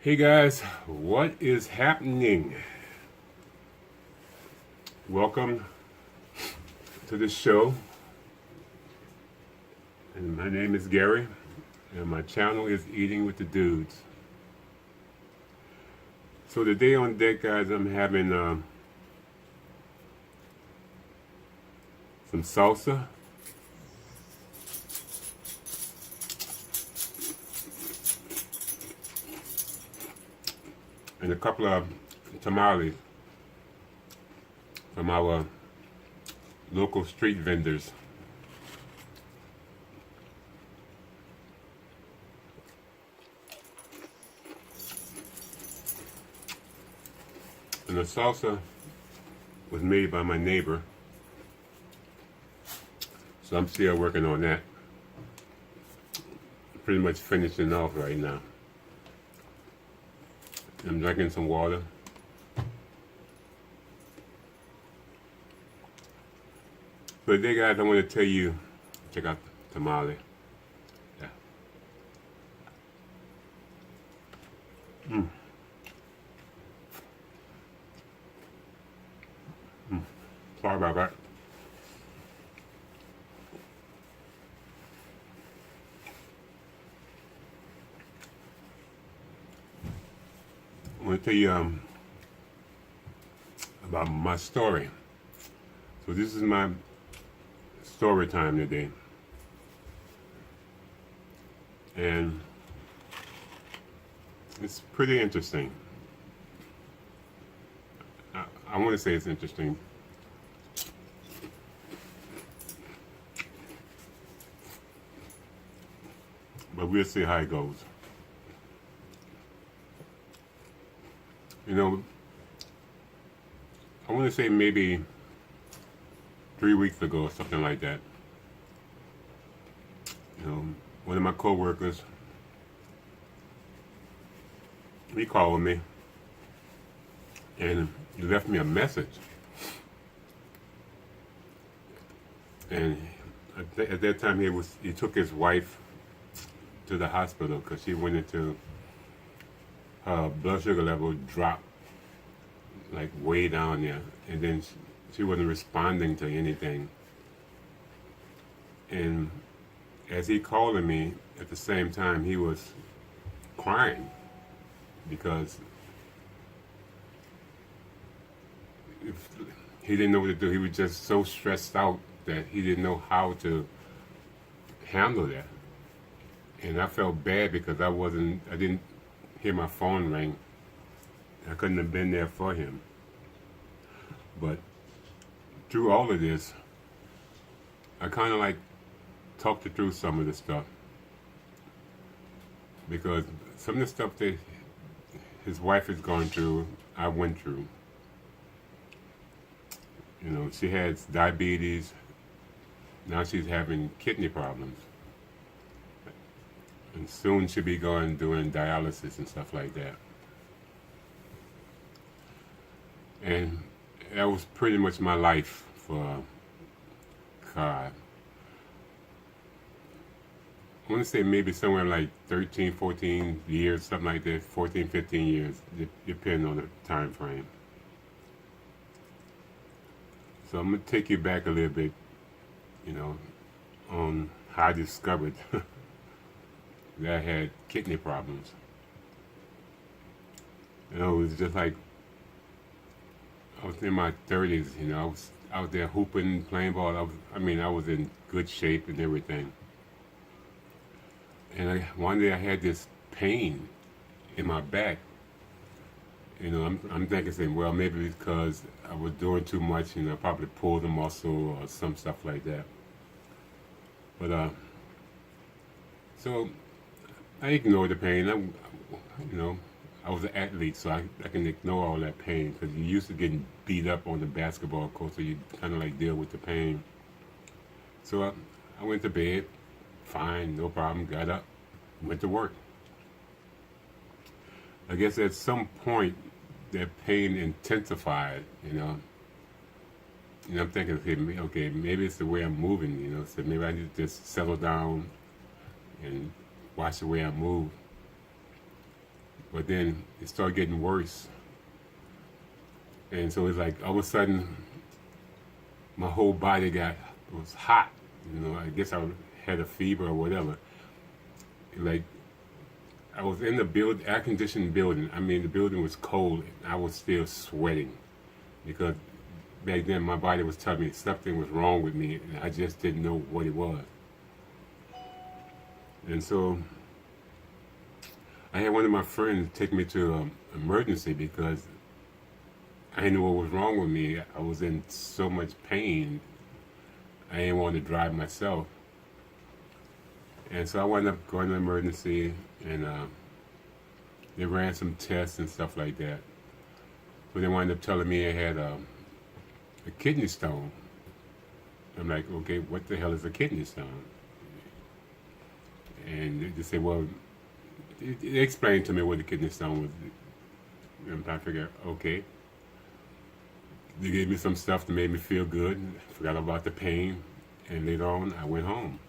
Hey guys, what is happening? Welcome to the show. And my name is Gary, and my channel is Eating with the Dudes. So today on deck, guys, I'm having some salsa. And a couple of tamales from our local street vendors. And the salsa was made by my neighbor, so I'm still working on that. Pretty much finishing off right now. I'm drinking some water. So today, guys, I want to tell you, check out the tamale. Yeah. Sorry about that. I want to tell you about my story. So this is my story time today. And it's pretty interesting. I want to say it's interesting. But we'll see how it goes. You know, I want to say maybe 3 weeks ago or something like that. You know, one of my co-workers, he called me and he left me a message. And at that time he took his wife to the hospital because she went into her blood sugar level dropped like way down there, and then she wasn't responding to anything. And as he calling me, at the same time he was crying because he didn't know what to do. He was just so stressed out that he didn't know how to handle that. And I felt bad because I didn't hear my phone ring. I couldn't have been there for him. But through all of this, I kind of like talked it through some of the stuff. Because some of the stuff that his wife is going through, I went through. You know, she has diabetes. Now she's having kidney problems. And soon she'll be doing dialysis and stuff like that. And that was pretty much my life for God. I want to say maybe somewhere like 13, 14 years, something like that, 14, 15 years, depending on the time frame. So I'm going to take you back a little bit, you know, on how I discovered that I had kidney problems. You know, it was just like, I was in my 30s, you know, I was out there hooping, playing ball. I was in good shape and everything. And one day I had this pain in my back. You know, I'm thinking, saying, well, maybe because I was doing too much, you know, I probably pulled a muscle or some stuff like that. But, so I ignored the pain. You know, I was an athlete, so I can ignore all that pain because you used to getting beat up on the basketball court, so you kind of like deal with the pain. So I went to bed, fine, no problem, got up, went to work. I guess at some point that pain intensified, you know. And I'm thinking, okay, maybe it's the way I'm moving, you know, so maybe I need to just settle down and watch the way I move. but then it started getting worse. And so it's like all of a sudden my whole body was hot. I guess I had a fever or whatever. Like I was in the air conditioned building. I mean, the building was cold and I was still sweating because back then my body was telling me something was wrong with me and I just didn't know what it was. And so I had one of my friends take me to emergency because I didn't know what was wrong with me. I was in so much pain. I didn't want to drive myself. And so I wound up going to emergency, and they ran some tests and stuff like that. But they wound up telling me I had a kidney stone. I'm like, okay, what the hell is a kidney stone? And they said, well, they explained to me what the kidney stone was. I'm trying to figure out, okay. They gave me some stuff that made me feel good. Forgot about the pain. And later on, I went home.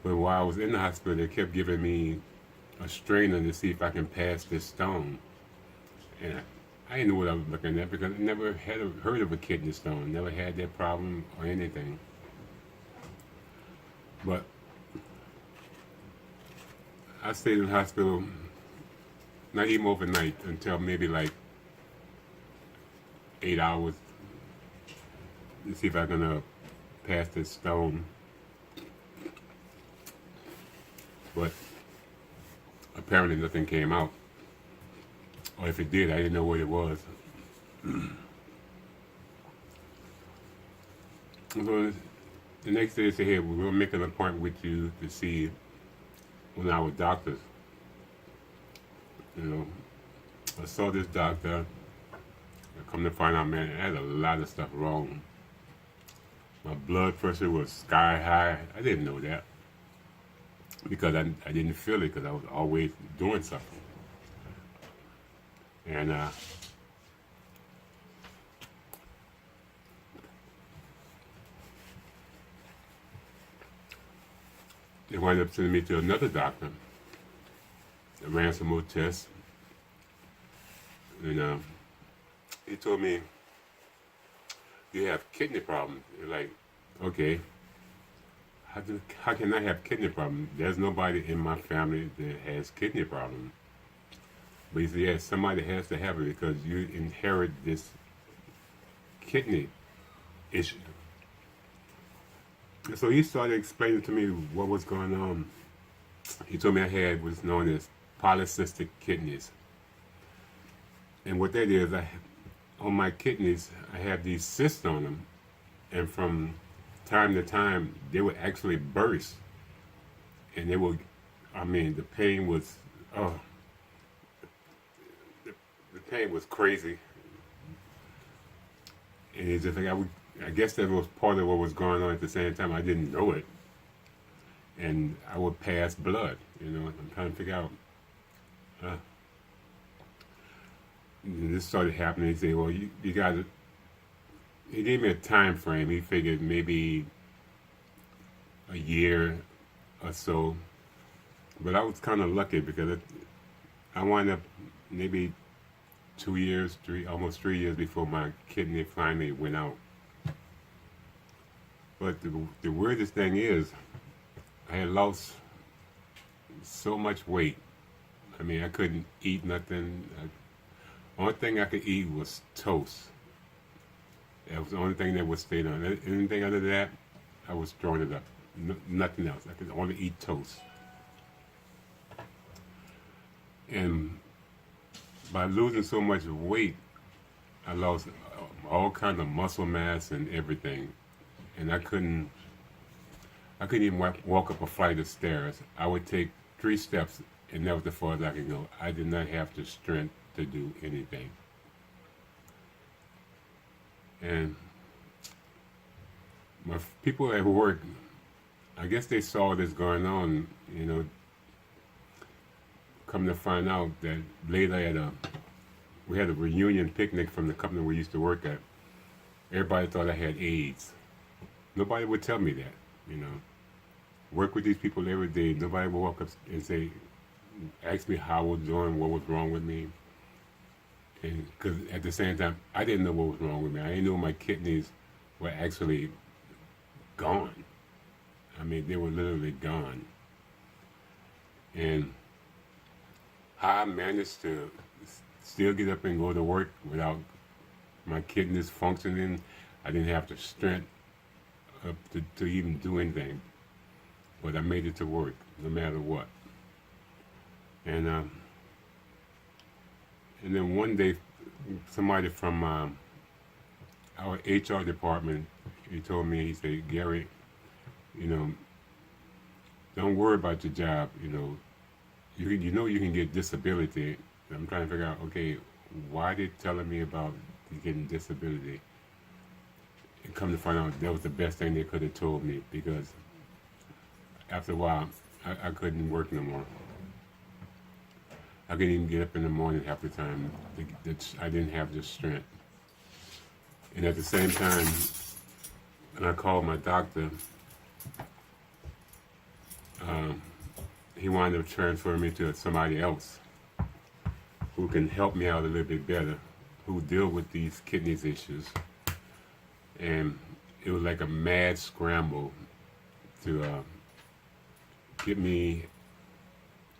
But while I was in the hospital, they kept giving me a strainer to see if I can pass this stone. And I didn't know what I was looking at because I never had heard of a kidney stone. Never had that problem or anything. But I stayed in the hospital, not even overnight, until maybe like 8 hours to see if I'm gonna pass this stone. But apparently nothing came out. Or if it did, I didn't know what it was. So the next day they said, hey, we're going to make an appointment with you to see one of our doctors. I saw this doctor. I come to find out, man, I had a lot of stuff wrong. My blood pressure was sky high. I didn't know that because I didn't feel it because I was always doing something. And they wound up sending me to another doctor. I ran some more tests. And he told me, you have kidney problems. You're like, okay, how can I have kidney problems? There's nobody in my family that has kidney problems. But he said, yeah, somebody has to have it because you inherit this kidney issue. And so he started explaining to me what was going on. He told me I had what's known as polycystic kidneys. And what that is, on my kidneys, I have these cysts on them. And from time to time, they would actually burst. And they would, the pain was, the pain was crazy. And it's just like, I guess that was part of what was going on at the same time. I didn't know it. And I would pass blood, I'm trying to figure out. And this started happening. He said, well, you got to, he gave me a time frame. He figured maybe a year or so. But I was kind of lucky because I wound up maybe 2 years, almost 3 years before my kidney finally went out. But the weirdest thing is, I had lost so much weight. I couldn't eat nothing. Only thing I could eat was toast. That was the only thing that would stay on. Anything other than that, I was throwing it up. Nothing else. I could only eat toast. And by losing so much weight, I lost all kinds of muscle mass and everything. And I couldn't even walk up a flight of stairs. I would take 3 steps, and that was as far as I could go. I did not have the strength to do anything. And my people at work, I guess they saw this going on, come to find out that later we had a reunion picnic from the company we used to work at. Everybody thought I had AIDS. Nobody would tell me that, Work with these people every day. Nobody would walk up and say, asked me how I was doing, what was wrong with me. And because at the same time, I didn't know what was wrong with me. I didn't know my kidneys were actually gone. I mean, they were literally gone. And how I managed to still get up and go to work without my kidneys functioning, I didn't have the strength to even do anything. But I made it to work, no matter what. And then one day, somebody from our HR department, he told me, he said, Gary, you know, don't worry about your job. You know you can get disability. I'm trying to figure out, okay, why they telling me about getting disability? And come to find out, that was the best thing they could have told me, because after a while, I couldn't work no more. I couldn't even get up in the morning half the time. I didn't have the strength. And at the same time, when I called my doctor, he wanted to transfer me to somebody else who can help me out a little bit better, who deal with these kidneys issues. And it was like a mad scramble to get me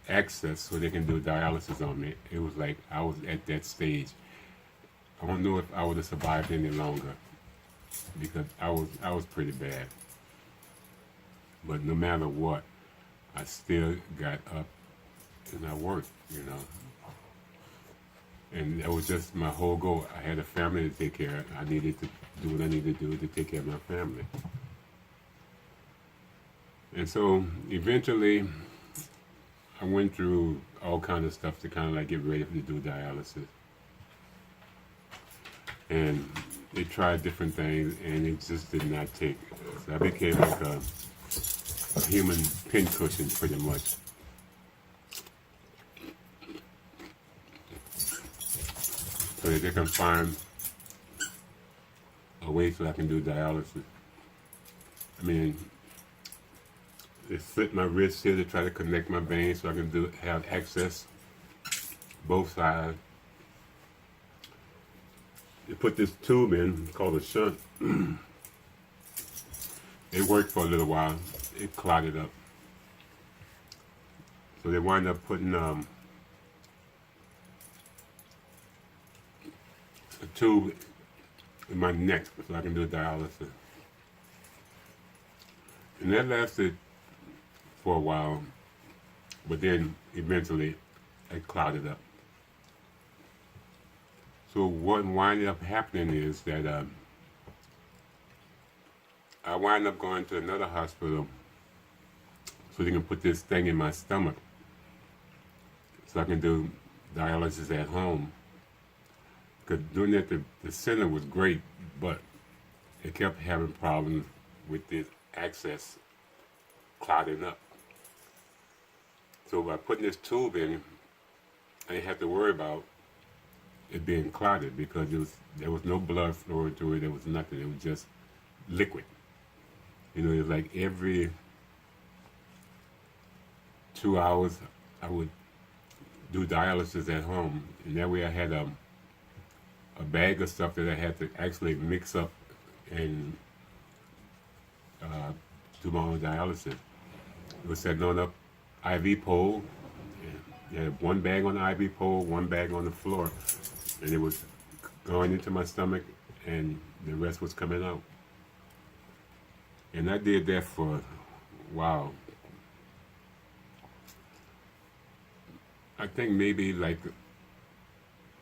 access so they can do dialysis on me. It was like I was at that stage. I don't know if I would have survived any longer, because I was pretty bad. But no matter what, I still got up and I worked, And that was just my whole goal. I had a family to take care of. I needed to do what I needed to do to take care of my family. And so eventually, I went through all kinds of stuff to kind of like get ready to do dialysis. And they tried different things, and it just did not take. So I became like a human pincushion, pretty much. So that they can find a way so I can do dialysis. I mean, they slit my wrist here to try to connect my veins so I can have access both sides. They put this tube in called a shunt. It worked for a little while. It clotted up. So they wind up putting a tube in my neck so I can do dialysis. And that lasted for a while, but then eventually it clouded up. So what wound up happening is that I wound up going to another hospital so they can put this thing in my stomach so I can do dialysis at home. Because doing that, the center was great, but it kept having problems with this access clouding up. So by putting this tube in, I didn't have to worry about it being clotted, because there was no blood flowing through it. There was nothing. It was just liquid. It was like every 2 hours I would do dialysis at home, and that way I had a bag of stuff that I had to actually mix up and do my own dialysis. It was setting on up IV pole. You had one bag on the IV pole, one bag on the floor, and it was going into my stomach, and the rest was coming out. And I did that for, wow, I think maybe like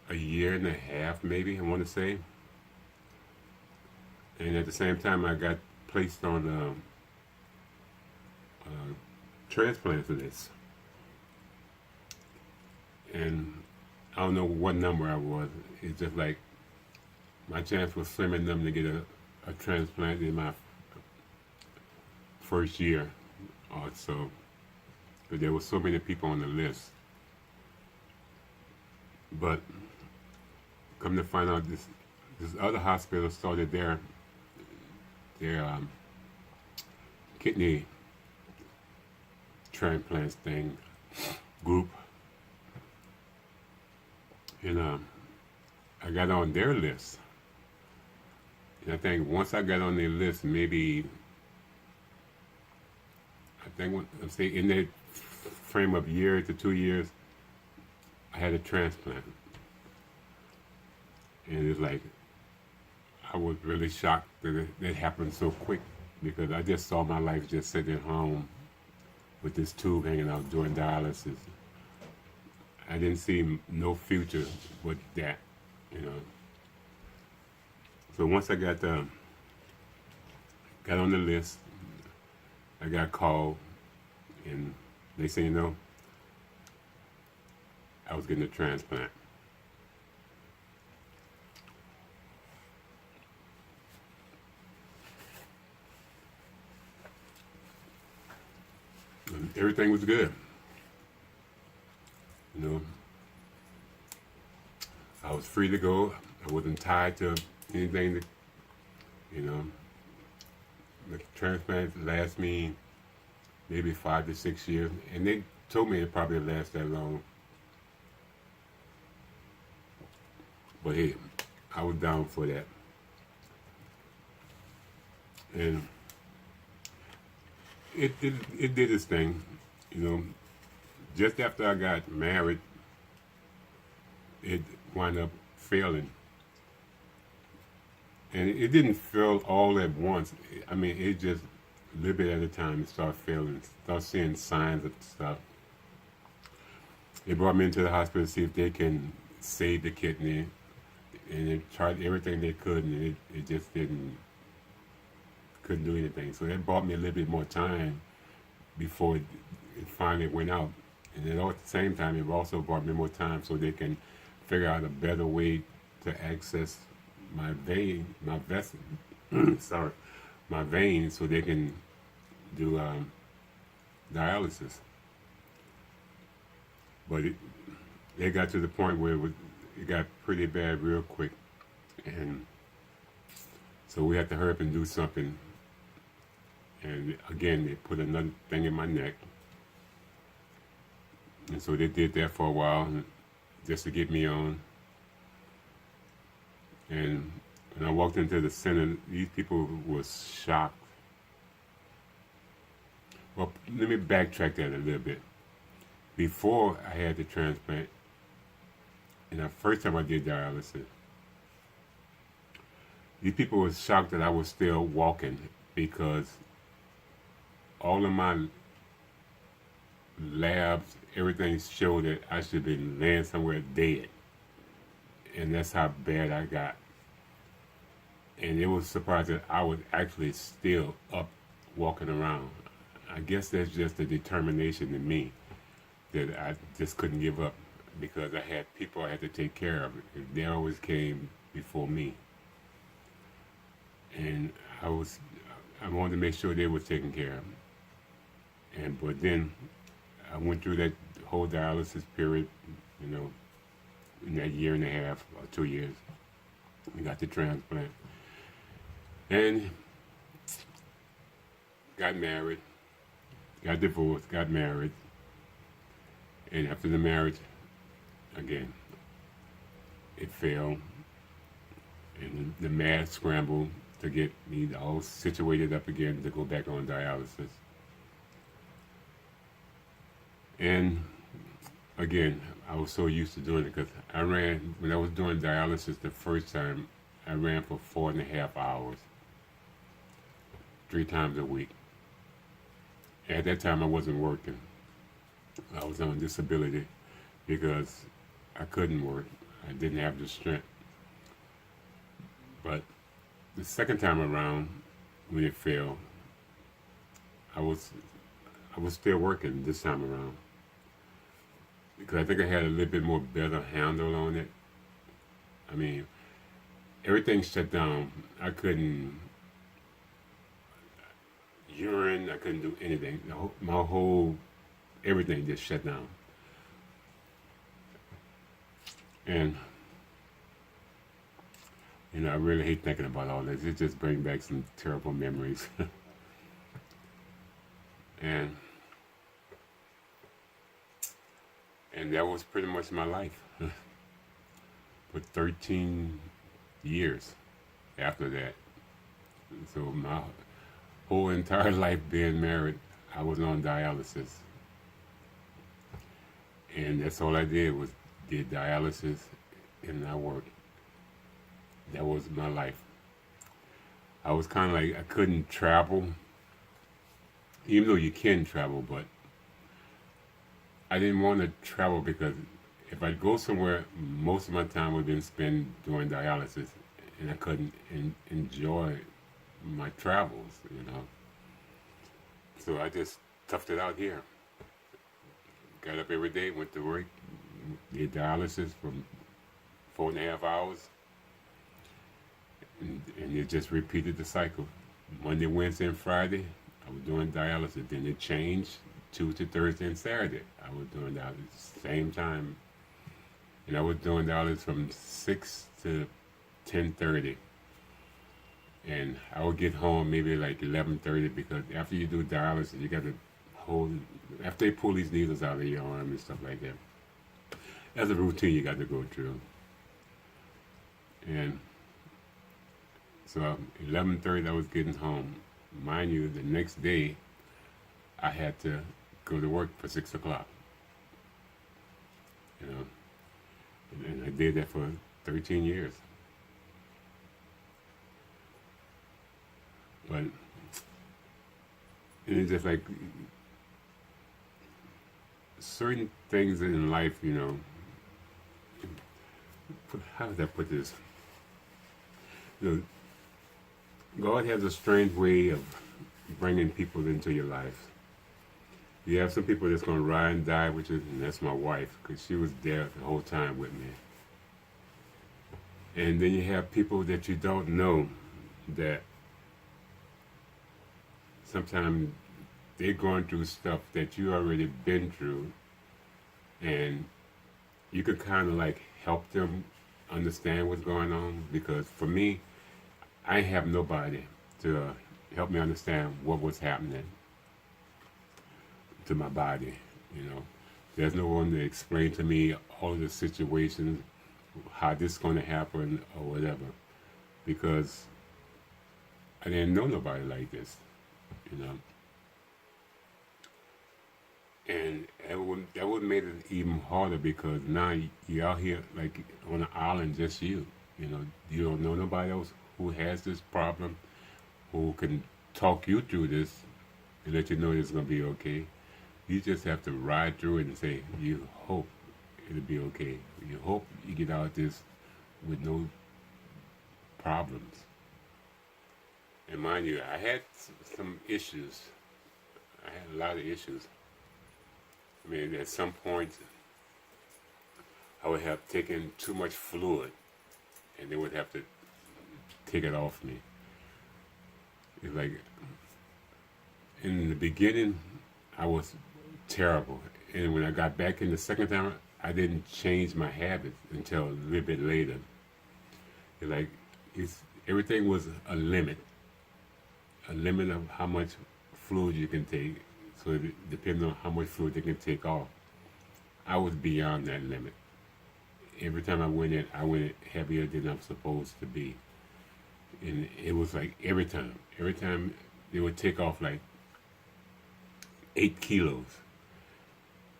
a year and a half, maybe, I want to say. And at the same time, I got placed on transplant for this. And I don't know what number I was. It's just like my chance was slim enough to get a transplant in my first year or so. But there were so many people on the list. But come to find out, this other hospital started their kidney transplants thing group, And I got on their list. And I think once I got on their list, maybe I think I'm say in that frame of year to 2 years, I had a transplant, and it's like I was really shocked that it happened so quick because I just saw my life just sitting at home with this tube hanging out doing dialysis. I didn't see no future with that, you know. So once I got on the list, I got called, and they said, you know, I was getting a transplant. And everything was good, you know. I was free to go. I wasn't tied to anything that, you know. The transplant lasts me maybe 5 to 6 years, and they told me it probably last that long. But hey, I was down for that. And it did its thing, you know. Just after I got married, it wound up failing. And it didn't fail all at once. I mean, it just a little bit at a time it started failing, start seeing signs of stuff. They brought me into the hospital to see if they can save the kidney, and they tried everything they could, and it just couldn't do anything. So that bought me a little bit more time before it finally went out. And then at the same time, it also brought me more time so they can figure out a better way to access my vessel, sorry, my veins, so they can do dialysis. But it got to the point where it got pretty bad real quick, and so we had to hurry up and do something. And again, they put another thing in my neck, and so they did that for a while, just to get me on. And when I walked into the center, these people were shocked. Well, let me backtrack that a little bit. Before I had the transplant, and the first time I did dialysis, these people were shocked that I was still walking because all of my labs, everything showed that I should have been laying somewhere dead. And that's how bad I got. And it was surprised that I was actually still up walking around. I guess that's just a determination in me that I just couldn't give up because I had people I had to take care of. They always came before me. And I wanted to make sure they were taken care of. But then I went through that whole dialysis period, you know, in that year and a half or 2 years. We got the transplant. And got married, got divorced, got married. And after the marriage, again, it failed. And the mad scramble to get me all situated up again to go back on dialysis. And again, I was so used to doing it because when I was doing dialysis the first time, I ran for 4.5 hours, 3 times a week. At that time, I wasn't working. I was on disability because I couldn't work. I didn't have the strength. But the second time around, when it failed, I was still working this time around because I think I had a little bit more better handle on it. I mean, everything shut down. I couldn't urine. I couldn't do anything. My whole everything just shut down. And you know, I really hate thinking about all this. It just brings back some terrible memories. and that was pretty much my life. for 13 years after that. So my whole entire life being married, I was on dialysis. And that's all I did was did dialysis and I worked. That was my life. I was kind of like, I couldn't travel, even though you can travel, but I didn't want to travel because if I go somewhere, most of my time would have been spent doing dialysis, and I couldn't enjoy my travels, you know. So I just toughed it out here. Got up every day, went to work, did dialysis for 4.5 hours, and it just repeated the cycle. Monday, Wednesday, and Friday, I was doing dialysis. Then it changed Tuesday, Thursday, and Saturday. I was doing dialysis same time, and I was doing dialysis from 6 to 10:30. And I would get home maybe like 11:30 because after you do dialysis, you got to hold. After they pull these needles out of your arm and stuff like that, that's a routine you got to go through. And so 11:30, I was getting home. Mind you, the next day, I had to go to work for 6 o'clock. You know, and I did that for 13 years. But it's just like certain things in life, you know. How did I put this? You know, God has a strange way of bringing people into your life. You have some people that's going to ride and die with you, and that's my wife, because she was there the whole time with me. And then you have people that you don't know that sometimes they're going through stuff that you already been through, and you could kind of like help them understand what's going on. Because for me, I have nobody to help me understand what was happening to my body. You know, there's no one to explain to me all of the situations, how this is going to happen or whatever, because I didn't know nobody like this. You know, and that would make it even harder because now you're out here like on an island, just you. You know, you don't know nobody else who has this problem, who can talk you through this and let you know it's gonna be okay. You just have to ride through it and say you hope it'll be okay. You hope you get out of this with no problems. And mind you, I had some issues. I had a lot of issues. I mean, at some point, I would have taken too much fluid, and they would have to take it off me. It's like, in the beginning, I was terrible. And when I got back in the second time, I didn't change my habits until a little bit later. It's like, everything was a limit of how much fluid you can take. So it depends on how much fluid they can take off. I was beyond that limit. Every time I went in heavier than I'm supposed to be. And it was like every time they would take off like 8 kilos.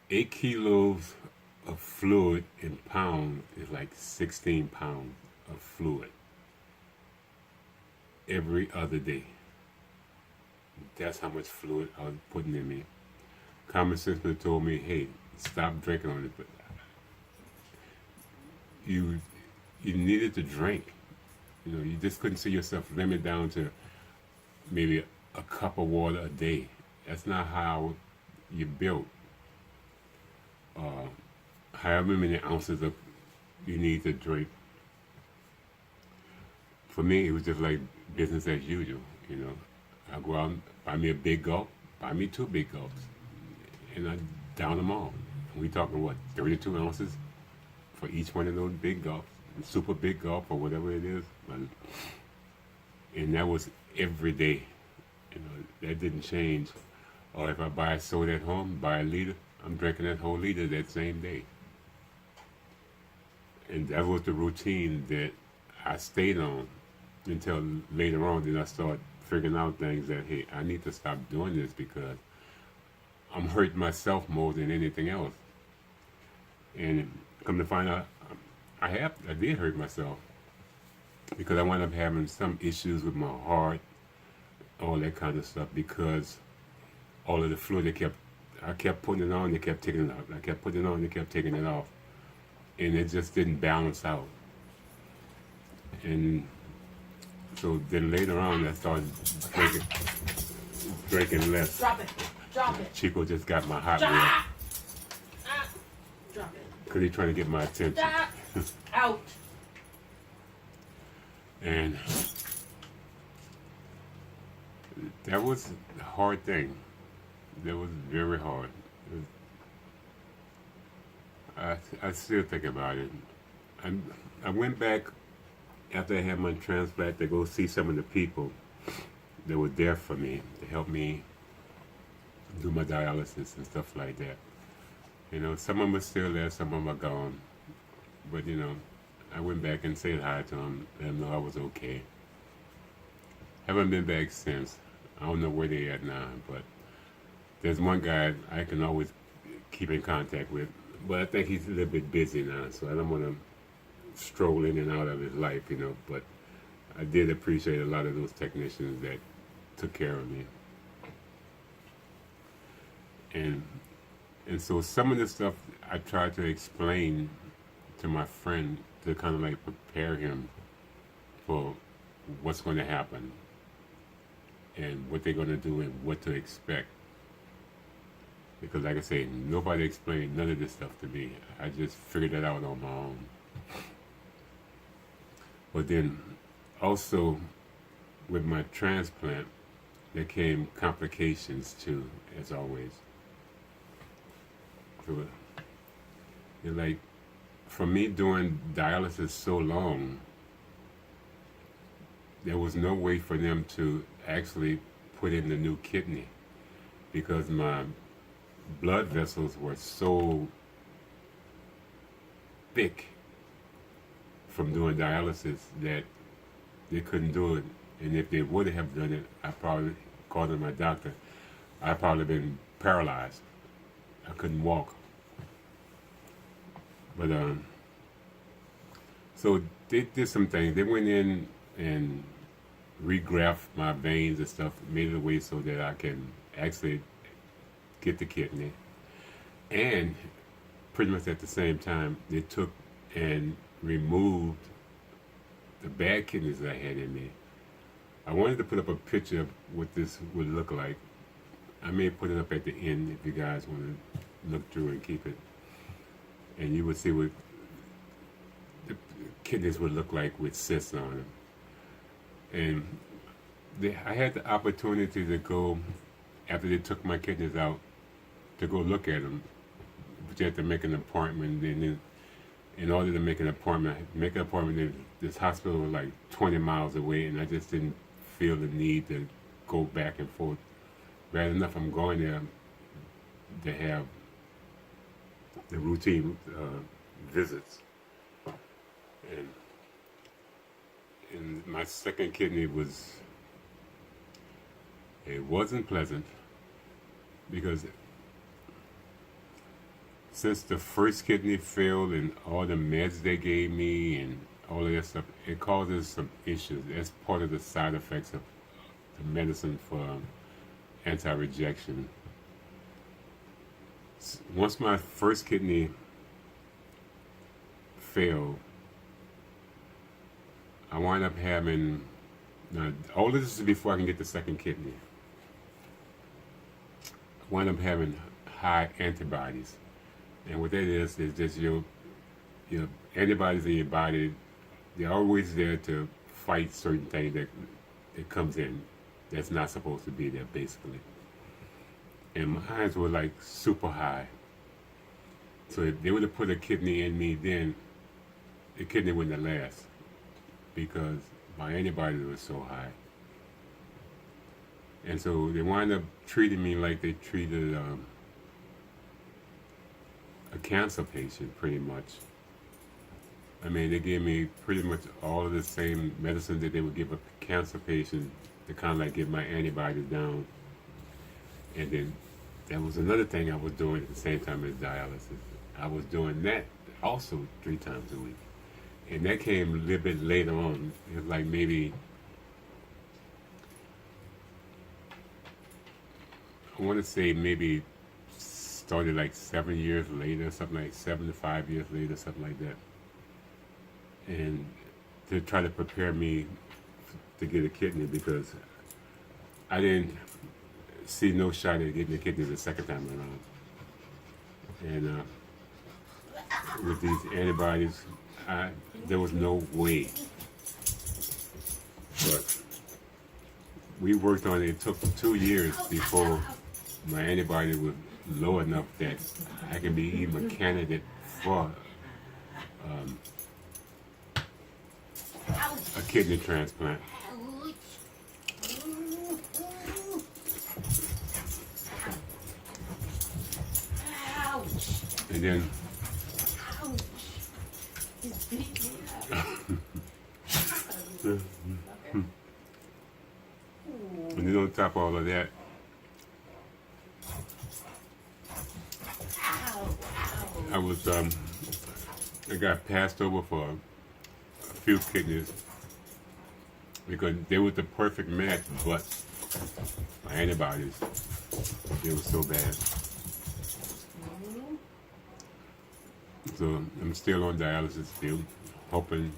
8 kilos of fluid in pounds is like 16 pounds of fluid every other day. That's how much fluid I was putting in me. Common sense would have told me, hey, stop drinking on it. But you needed to drink. You know, you just couldn't see yourself limit down to maybe a cup of water a day. That's not how you're built. However many ounces of you need to drink. For me, it was just like business as usual, you know. I go out and buy me a big gulp, buy me 2 big gulps, and I down them all. And we talking, what, 32 ounces for each one of those big gulps, super big gulp or whatever it is. And that was every day. You know, that didn't change. Or if I buy a soda at home, buy a liter, I'm drinking that whole liter that same day. And that was the routine that I stayed on until later on. Then I started figuring out things that, hey, I need to stop doing this because I'm hurting myself more than anything else. And come to find out, I did hurt myself because I wound up having some issues with my heart, all that kind of stuff, because all of the fluid I kept putting it on, they kept taking it off. I kept putting it on, they kept taking it off. And it just didn't balance out. And so then later on, I started drinking less. Drop it. Drop it. Chico just got my hot wheel. Drop it. Because he's trying to get my attention. Out. And that was a hard thing. That was very hard. I still think about it. I went back after I had my transplant to go see some of the people that were there for me to help me do my dialysis and stuff like that. You know, some of them are still there, some of them are gone. But, you know, I went back and said hi to them, let them know I was okay. Haven't been back since. I don't know where they at now, but there's one guy I can always keep in contact with, but I think he's a little bit busy now, so I don't want to stroll in and out of his life, you know, but I did appreciate a lot of those technicians that took care of me. And so some of the stuff I tried to explain to my friend to kind of like prepare him for what's going to happen and what they're going to do and what to expect. Because like I say, nobody explained none of this stuff to me. I just figured it out on my own. But then also with my transplant, there came complications too, as always. So, you're like, for me doing dialysis so long, there was no way for them to actually put in the new kidney because my blood vessels were so thick from doing dialysis that they couldn't do it. And if they would have done it, I probably, according to my doctor, I'd probably been paralyzed. I couldn't walk. But so they did some things. They went in and regrafted my veins and stuff, made it a way so that I can actually get the kidney. And pretty much at the same time, they took and removed the bad kidneys that I had in me. I wanted to put up a picture of what this would look like. I may put it up at the end if you guys want to look through and keep it. And you would see what the kidneys would look like with cysts on them. And I had the opportunity to go, after they took my kidneys out, to go look at them. But you had to make an appointment. And then in order to make an appointment, this hospital was like 20 miles away, and I just didn't feel the need to go back and forth. Bad enough, I'm going there to have the routine visits. And my second kidney it wasn't pleasant because since the first kidney failed and all the meds they gave me and all of that stuff, it causes some issues. That's part of the side effects of the medicine for anti-rejection. Once my first kidney failed, I wound up having, all of this is before I can get the second kidney. I wound up having high antibodies. And what that is just your antibodies in your body, they're always there to fight certain things that comes in that's not supposed to be there, basically. And mine were like super high. So if they would have put a kidney in me then, the kidney wouldn't have lasted because my antibodies were so high. And so they wound up treating me like they treated a cancer patient, pretty much. I mean, they gave me pretty much all of the same medicine that they would give a cancer patient to kind of like get my antibodies down. And then that was another thing I was doing at the same time as dialysis. I was doing that also 3 times a week. And that came a little bit later on. It was like maybe, I want to say maybe started like 7 years later, something like 7 to 5 years later, something like that. And to try to prepare me to get a kidney because I didn't see no shot at getting a kidney the second time around. And with these antibodies, there was no way. But we worked on it. It took 2 years before my antibody was low enough that I can be even a candidate for a kidney transplant. And then and then on top of all of that, I got passed over for a few kidneys because they were the perfect match, but my antibodies, they were so bad. So I'm still on dialysis still, hoping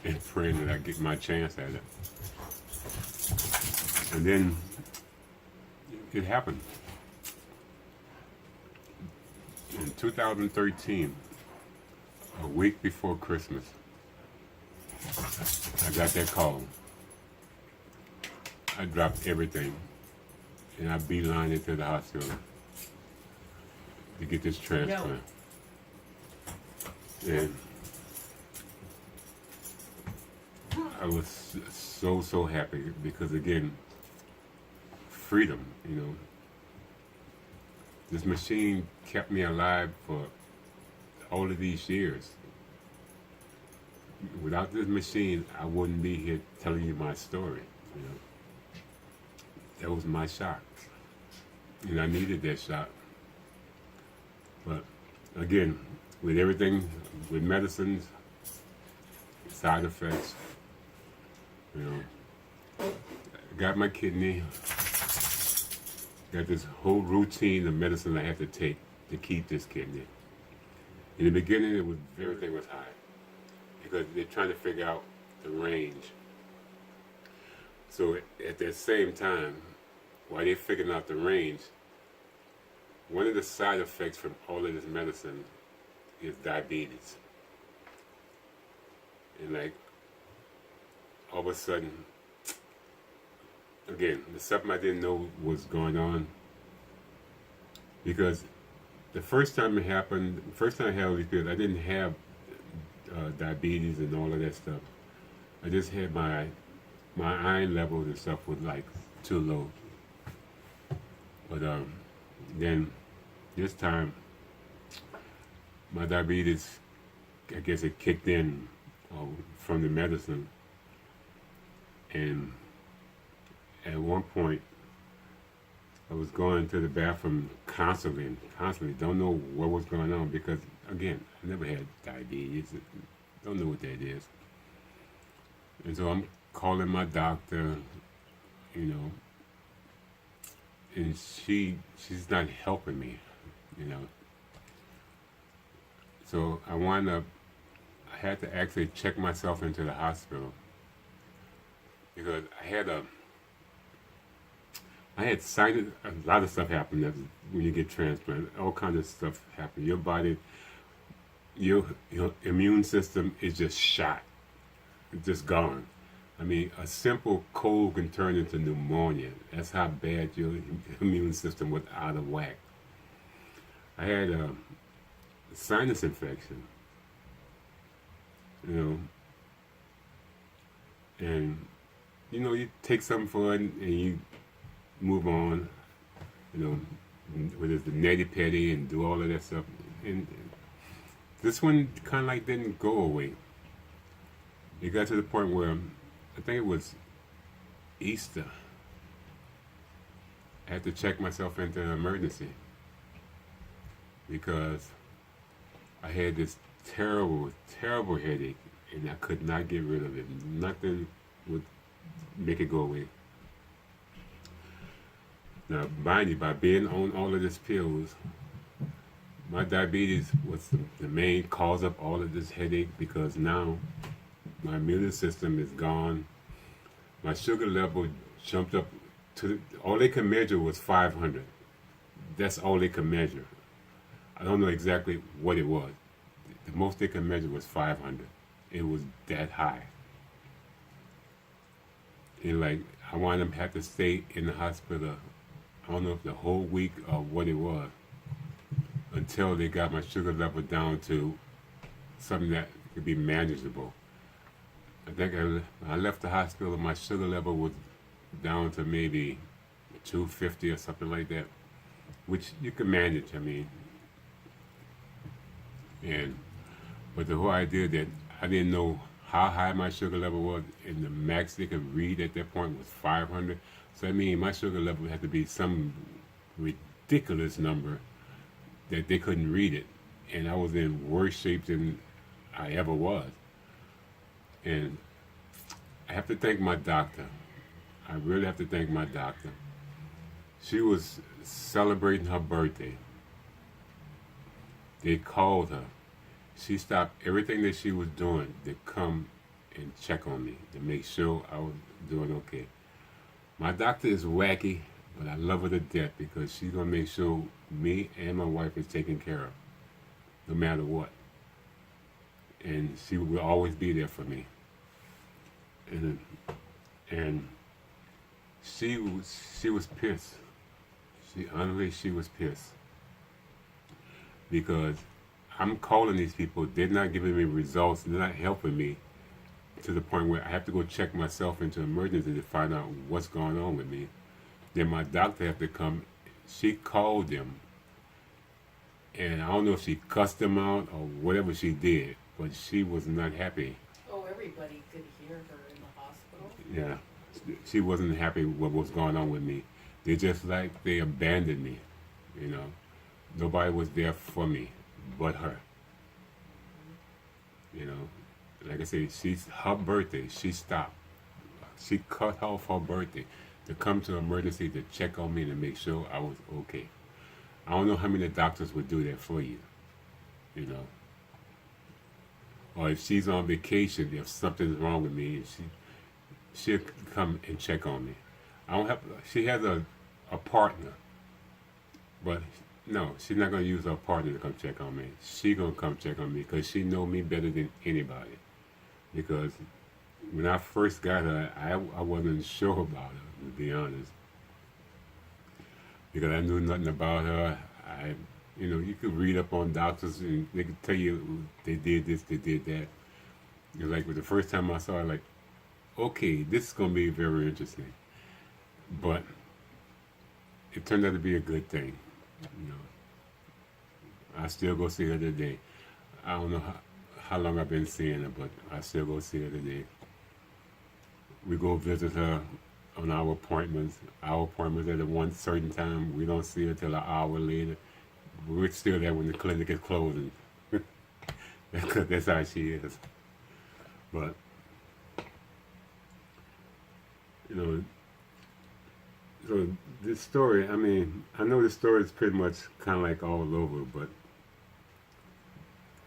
and praying that I get my chance at it. And then it happened. In 2013, a week before Christmas, I got that call. I dropped everything and I beelined into the hospital to get this transplant. And I was so happy because again, freedom, you know. This machine kept me alive for all of these years. Without this machine, I wouldn't be here telling you my story, you know. That was my shot. And I needed that shot. But again, with everything, with medicines, side effects, you know, got my kidney, got this whole routine of medicine I had to take to keep this kidney. In the beginning, everything was high because they're trying to figure out the range. So at that same time, while they're figuring out the range, one of the side effects from all of this medicine is diabetes. And like, all of a sudden, again, there's something I didn't know was going on. Because the first time it happened, the first time I had all these pills, I didn't have diabetes and all of that stuff. I just had my iron levels and stuff was like too low. But then this time, my diabetes, I guess it kicked in from the medicine. And at one point, I was going to the bathroom constantly, don't know what was going on because, again, I never had diabetes, don't know what that is. And so I'm calling my doctor, you know, and she's not helping me, you know. So I had to actually check myself into the hospital because I had sinus, a lot of stuff happened when you get transplanted. All kinds of stuff happened. Your body, your immune system is just shot. It's just gone. I mean, a simple cold can turn into pneumonia. That's how bad your immune system was out of whack. I had a sinus infection, you know, and, you know, you take something for it and you move on, you know, whether it's the neti-peti and do all of that stuff. And this one kind of like didn't go away. It got to the point where I think it was Easter. I had to check myself into an emergency because I had this terrible, terrible headache, and I could not get rid of it. Nothing would make it go away. Now, mind you, by being on all of these pills, my diabetes was the main cause of all of this headache because now my immune system is gone. My sugar level jumped up to all they could measure was 500. That's all they could measure. I don't know exactly what it was. The most they could measure was 500. It was that high. And like I wound up having to stay in the hospital. I don't know if the whole week or what it was until they got my sugar level down to something that could be manageable. I think I left the hospital, my sugar level was down to maybe 250 or something like that, which you can manage. I mean, but the whole idea that I didn't know how high my sugar level was, and the max they could read at that point was 500. So I mean, my sugar level had to be some ridiculous number that they couldn't read it, and I was in worse shape than I ever was. And I have to thank my doctor. I really have to thank my doctor. She was celebrating her birthday. They called her. She stopped everything that she was doing to come and check on me to make sure I was doing okay. My doctor is wacky, but I love her to death because she's gonna make sure me and my wife is taken care of, no matter what. And she will always be there for me. And she was pissed. She was pissed because I'm calling these people. They're not giving me results. They're not helping me to the point where I have to go check myself into emergency to find out what's going on with me. Then my doctor had to come. She called them, and I don't know if she cussed them out or whatever she did, but she was not happy. Oh, everybody could hear her in the hospital. Yeah, she wasn't happy with what was going on with me. They just like they abandoned me, you know. Nobody was there for me but her. You know, like I said, her birthday, she stopped. She cut off her birthday to come to emergency to check on me to make sure I was okay. I don't know how many doctors would do that for you, you know. Or if she's on vacation, if something's wrong with me, she'll come and check on me. I don't have. She has a partner, but no, she's not gonna use her partner to come check on me. She gonna come check on me because she know me better than anybody. Because when I first got her, I wasn't sure about her, to be honest, because I knew nothing about her. You could read up on doctors and they could tell you they did this, they did that. It was like with the first time I saw her, like, okay, this is gonna be very interesting. But it turned out to be a good thing. You know, I still go see her today. I don't know how long I've been seeing her, but I still go see her today. We go visit her on our appointments. Our appointments at a one certain time. We don't see her till an hour later. We're still there when the clinic is closing. That's how she is. But you know, so this story, I mean, I know this story is pretty much kind of like all over, but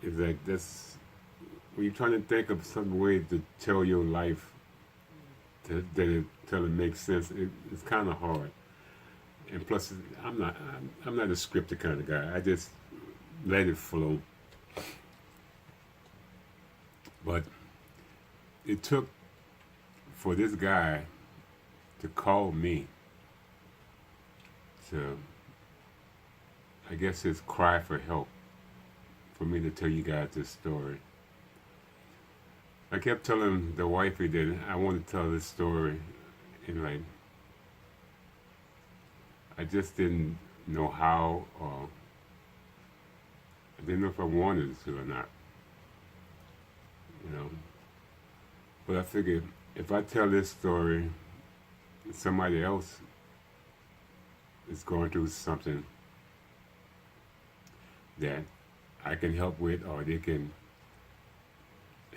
it's like that's when you're trying to think of some way to tell your life till it makes sense. It's kind of hard, and plus, I'm not a scripted kind of guy. I just let it flow. But it took for this guy to call me to, I guess, his cry for help, for me to tell you guys this story. I kept telling the wifey that I want to tell this story, and like, I just didn't know how, or I didn't know if I wanted to or not. You know, But I figured if I tell this story, somebody else is going through something that I can help with, or they can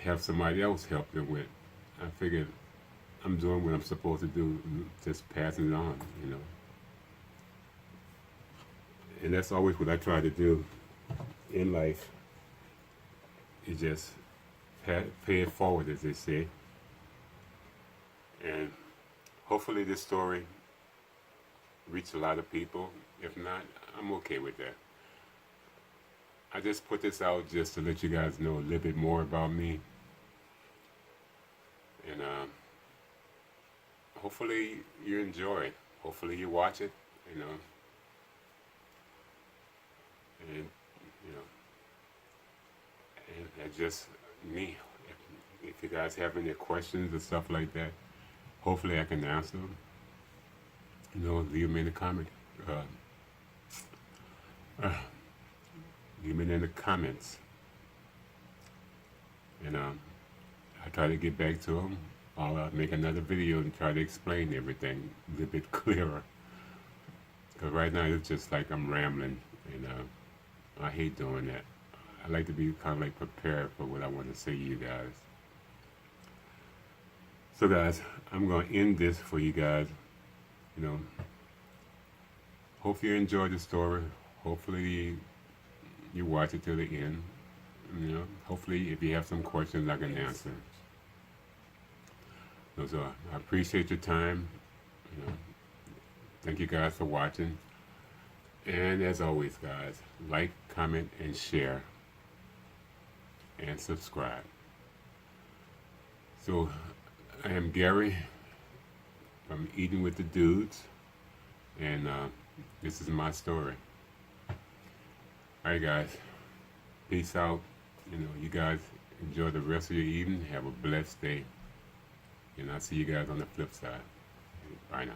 have somebody else help them with. I figured I'm doing what I'm supposed to do, just passing it on, you know. And that's always what I try to do in life. You just pay it forward, as they say. And hopefully this story reach a lot of people. If not, I'm okay with that. I just put this out just to let you guys know a little bit more about me. And hopefully you enjoy it. Hopefully you watch it, you know. And, you know, and that's just me. If you guys have any questions or stuff like that, hopefully I can answer them. You know, leave them in the comment. Leave them in the comments. And I try to get back to them. I'll make another video and try to explain everything a little bit clearer. Because right now it's just like I'm rambling, and I hate doing that. I like to be kind of like prepared for what I want to say to you guys. So guys, I'm going to end this for you guys. You know, hope you enjoyed the story. Hopefully you watch it till the end. You know, hopefully if you have some questions I can answer. So I appreciate your time. You know, thank you guys for watching. And as always guys, like, comment, and share. And subscribe. So I am Gary from Eating with the Dudes. And this is my story. Alright guys, peace out. You know, you guys enjoy the rest of your evening. Have a blessed day. And I'll see you guys on the flip side. Bye now.